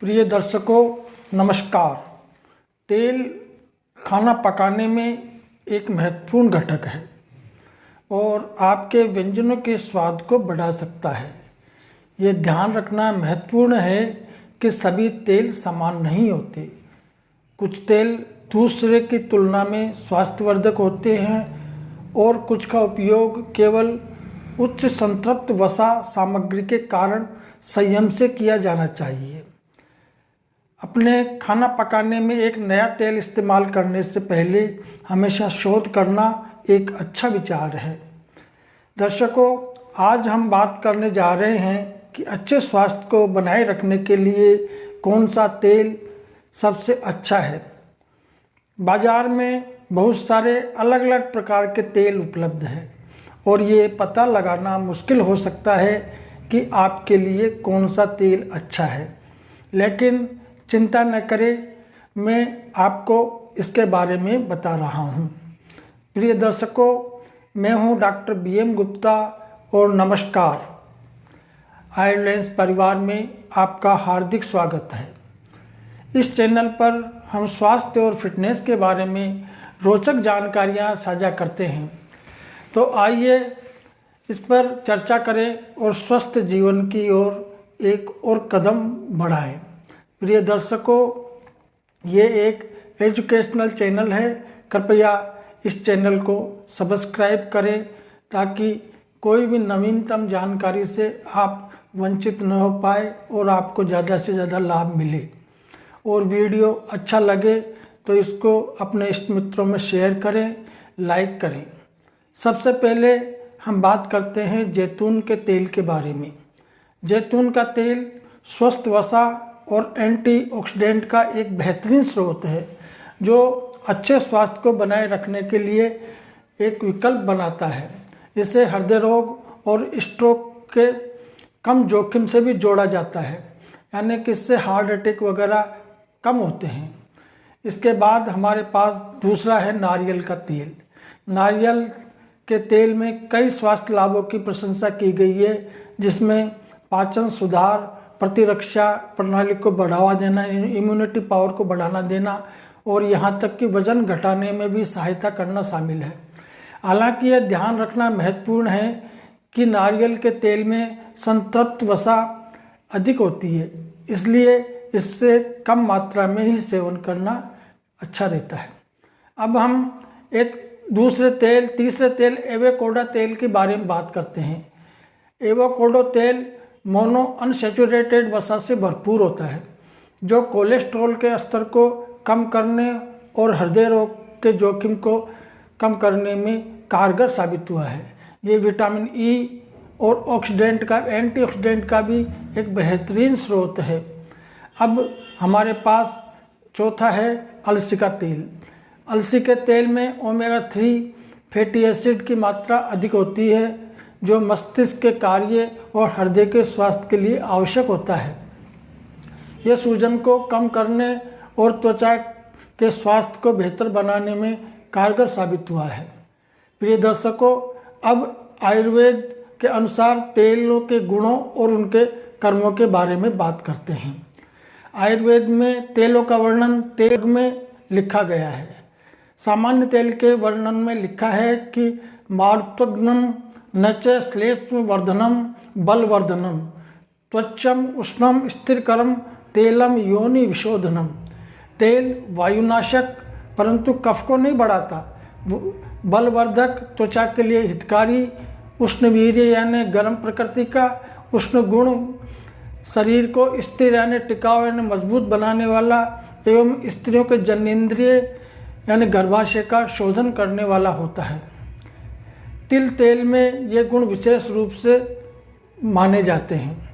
प्रिय दर्शकों नमस्कार। तेल खाना पकाने में एक महत्वपूर्ण घटक है और आपके व्यंजनों के स्वाद को बढ़ा सकता है। ये ध्यान रखना महत्वपूर्ण है कि सभी तेल समान नहीं होते। कुछ तेल दूसरे की तुलना में स्वास्थ्यवर्धक होते हैं और कुछ का उपयोग केवल उच्च संतृप्त वसा सामग्री के कारण संयम से किया जाना चाहिए। अपने खाना पकाने में एक नया तेल इस्तेमाल करने से पहले हमेशा शोध करना एक अच्छा विचार है। दर्शकों, आज हम बात करने जा रहे हैं कि अच्छे स्वास्थ्य को बनाए रखने के लिए कौन सा तेल सबसे अच्छा है। बाज़ार में बहुत सारे अलग अलग प्रकार के तेल उपलब्ध हैं और ये पता लगाना मुश्किल हो सकता है कि आपके लिए कौन सा तेल अच्छा है। लेकिन चिंता न करें, मैं आपको इसके बारे में बता रहा हूँ। प्रिय दर्शकों, मैं हूँ डॉक्टर BM गुप्ता और नमस्कार। आयुर्लेंस परिवार में आपका हार्दिक स्वागत है। इस चैनल पर हम स्वास्थ्य और फिटनेस के बारे में रोचक जानकारियाँ साझा करते हैं। तो आइए इस पर चर्चा करें और स्वस्थ जीवन की ओर एक और कदम बढ़ाएं। प्रिय दर्शकों, ये एक एजुकेशनल चैनल है। कृपया इस चैनल को सब्सक्राइब करें ताकि कोई भी नवीनतम जानकारी से आप वंचित न हो पाए और आपको ज़्यादा से ज़्यादा लाभ मिले। और वीडियो अच्छा लगे तो इसको अपने इष्ट मित्रों में शेयर करें, लाइक करें। सबसे पहले हम बात करते हैं जैतून के तेल के बारे में। जैतून का तेल स्वस्थ वसा और एंटीऑक्सीडेंट का एक बेहतरीन स्रोत है जो अच्छे स्वास्थ्य को बनाए रखने के लिए एक विकल्प बनाता है। इसे हृदय रोग और स्ट्रोक के कम जोखिम से भी जोड़ा जाता है, यानी कि इससे हार्ट अटैक वगैरह कम होते हैं। इसके बाद हमारे पास दूसरा है नारियल का तेल। नारियल के तेल में कई स्वास्थ्य लाभों की प्रशंसा की गई है, जिसमें पाचन सुधार, प्रतिरक्षा प्रणाली को बढ़ावा देना, इम्यूनिटी पावर को बढ़ाना देना और यहाँ तक कि वजन घटाने में भी सहायता करना शामिल है। हालांकि यह ध्यान रखना महत्वपूर्ण है कि नारियल के तेल में संतृप्त वसा अधिक होती है, इसलिए इससे कम मात्रा में ही सेवन करना अच्छा रहता है। अब हम एक तीसरे तेल एवोकाडो तेल के बारे में बात करते हैं। एवोकाडो तेल मोनो अनसैचुरेटेड वसा से भरपूर होता है, जो कोलेस्ट्रॉल के स्तर को कम करने और हृदय रोग के जोखिम को कम करने में कारगर साबित हुआ है। ये विटामिन E और एंटीऑक्सीडेंट का भी एक बेहतरीन स्रोत है। अब हमारे पास चौथा है अलसी का तेल। अलसी के तेल में ओमेगा-3 फैटी एसिड की मात्रा अधिक होती है, जो मस्तिष्क के कार्य और हृदय के स्वास्थ्य के लिए आवश्यक होता है। यह सूजन को कम करने और त्वचा के स्वास्थ्य को बेहतर बनाने में कारगर साबित हुआ है। प्रिय दर्शकों, अब आयुर्वेद के अनुसार तेलों के गुणों और उनके कर्मों के बारे में बात करते हैं। आयुर्वेद में तेलों का वर्णन तेल में लिखा गया है। सामान्य तेल के वर्णन में लिखा है कि मारुतग्नम न च श्लेष्म वर्धनम बलवर्धनम त्वचम उष्णम स्थिरकरम तेलम योनि विशोधनम। तेल वायुनाशक परंतु कफ को नहीं बढ़ाता, बलवर्धक, त्वचा के लिए हितकारी, उष्णवीर्य यानी गर्म प्रकृति का, उष्ण गुण, शरीर को स्थिर यानी टिकाऊ यानी मजबूत बनाने वाला एवं स्त्रियों के जनेंद्रिय यानी गर्भाशय का शोधन करने वाला होता है। तिल तेल में ये गुण विशेष रूप से माने जाते हैं।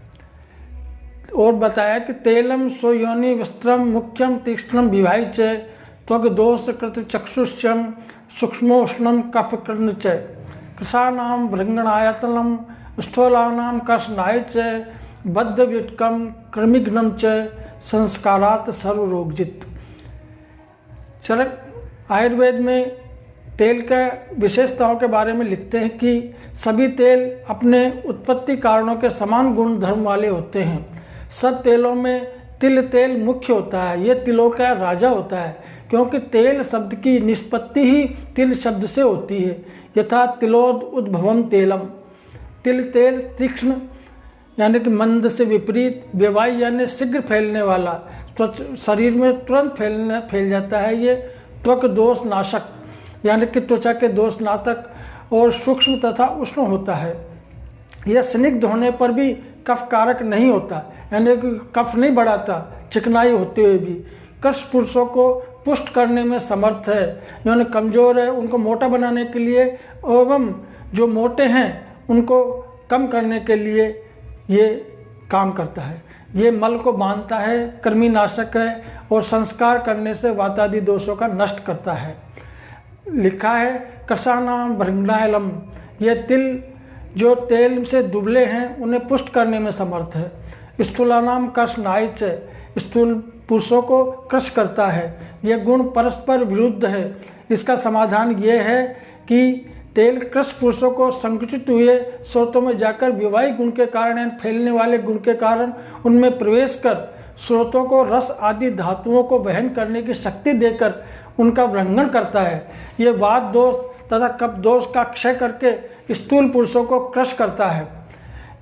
और बताया कि तेलम सोयोनि वस्त्रम मुख्यम तीक्ष्णम विवाहि च त्वग दोष कृत चक्षुष्यम सूक्ष्मोष्णम कफकर्ण च कृशानाम भृंगणायतनम स्थूलानाम कर्षणाय च बद्ध विटकम कृमिघ्नम च संस्कारात सर्वरोगजित। आयुर्वेद में तेल का विशेषताओं के बारे में लिखते हैं कि सभी तेल अपने उत्पत्ति कारणों के समान गुण धर्म वाले होते हैं। सब तेलों में तिल तेल मुख्य होता है, ये तिलों का राजा होता है, क्योंकि तेल शब्द की निष्पत्ति ही तिल शब्द से होती है। यथा तिलोद उद्भवम तेलम, तिल तेल तीक्ष्ण यानी कि मंद से विपरीत, व्यवाय यानी शीघ्र फैलने वाला, शरीर में तुरंत फैल जाता है। ये त्वक दोष नाशक यानी कि त्वचा के दोष नाशक और सूक्ष्म तथा उष्ण होता है। यह स्निग्ध होने पर भी कफ कारक नहीं होता, यानी कि कफ नहीं बढ़ाता चिकनाई होते हुए भी। कृष पुरुषों को पुष्ट करने में समर्थ है, जो कमज़ोर है उनको मोटा बनाने के लिए एवं जो मोटे हैं उनको कम करने के लिए ये काम करता है। ये मल को बांधता है, कृमिनाशक है और संस्कार करने से वातादि दोषों का नष्ट करता है। लिखा है कृशानाम भृंगनायलम, ये तिल जो तेल से दुबले हैं उन्हें पुष्ट करने में समर्थ है। स्थूलानाम कृश नाइच, स्थूल पुरुषों को कृश करता है। यह गुण परस्पर विरुद्ध है। इसका समाधान ये है कि तेल कृश पुरुषों को संकुचित हुए स्रोतों में जाकर विवाही गुण के कारण, फैलने वाले गुण के कारण उनमें प्रवेश कर स्रोतों को रस आदि धातुओं को वहन करने की शक्ति देकर उनका वृंगण करता है। ये वात दोष तथा कफ दोष का क्षय करके स्थूल पुरुषों को कृश करता है।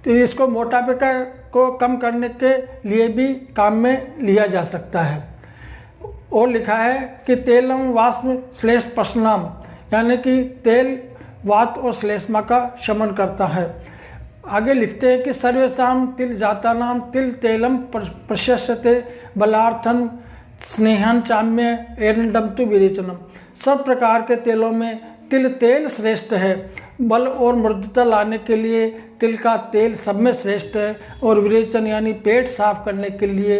तो इसको मोटापे को कम करने के लिए भी काम में लिया जा सकता है। और लिखा है कि तेलम वाष्म श्लेष पशनाम, यानी कि तेल वात और श्लेष्मा का शमन करता है। आगे लिखते हैं कि सर्वेषां तिल जातानां तिल तेलम प्रशस्यते बलार्थन स्नेहन चाम्य एरंडम तु विरेचनम। सब प्रकार के तेलों में तिल तेल श्रेष्ठ है। बल और मृदुता लाने के लिए तिल का तेल सब में श्रेष्ठ है और विरेचन यानी पेट साफ करने के लिए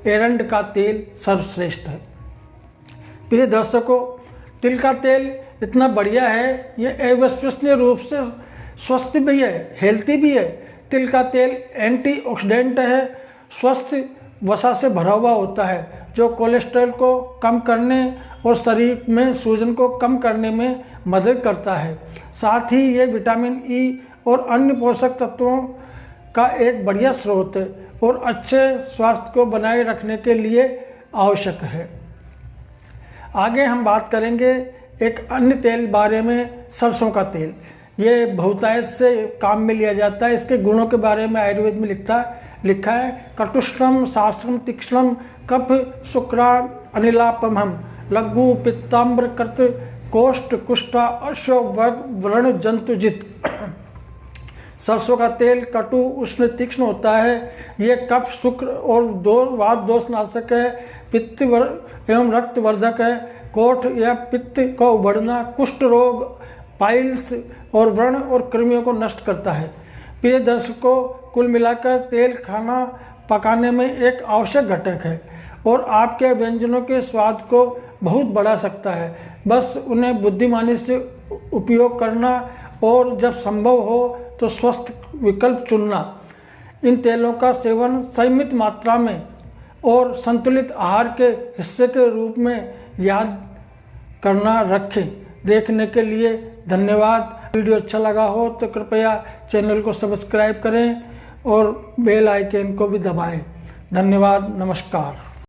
एरंड का तेल सर्वश्रेष्ठ है। प्रिय दर्शकों, तिल का तेल इतना बढ़िया है, ये अविश्वसनीय रूप से स्वस्थ भी है, हेल्थी भी है। तिल का तेल एंटीऑक्सीडेंट है, स्वस्थ वसा से भरा हुआ होता है जो कोलेस्ट्रॉल को कम करने और शरीर में सूजन को कम करने में मदद करता है। साथ ही ये विटामिन ई और अन्य पोषक तत्वों का एक बढ़िया स्रोत है और अच्छे स्वास्थ्य को बनाए रखने के लिए आवश्यक है। आगे हम बात करेंगे एक अन्य तेल बारे में, सरसों का तेल। ये बहुतायत से काम में लिया जाता है। इसके गुणों के बारे में आयुर्वेद में लिखा है कटुष्णम शास्त्रम तीक्ष्णम कफ शुक्रा अनिलापमहम लघु पित्ताम्र कृत कोष्ठ कुष्ठा अश्व व्रण जंतुजित। सरसों का तेल कटु उष्ण तीक्ष्ण होता है। ये कफ शुक्र और वात दोष नाशक है, पित्त एवं रक्त वर्धक है, कोष्ठ या पित्त का उभरना, कुष्ठ रोग, पाइल्स और व्रण और कृमियों को नष्ट करता है। प्रिय दर्शकों, कुल मिलाकर तेल खाना पकाने में एक आवश्यक घटक है और आपके व्यंजनों के स्वाद को बहुत बढ़ा सकता है। बस उन्हें बुद्धिमानी से उपयोग करना और जब संभव हो तो स्वस्थ विकल्प चुनना। इन तेलों का सेवन सीमित मात्रा में और संतुलित आहार के हिस्से के रूप में याद करना रखें। देखने के लिए धन्यवाद। वीडियो अच्छा लगा हो तो कृपया चैनल को सब्सक्राइब करें और बेल आइकन को भी दबाएं। धन्यवाद। नमस्कार।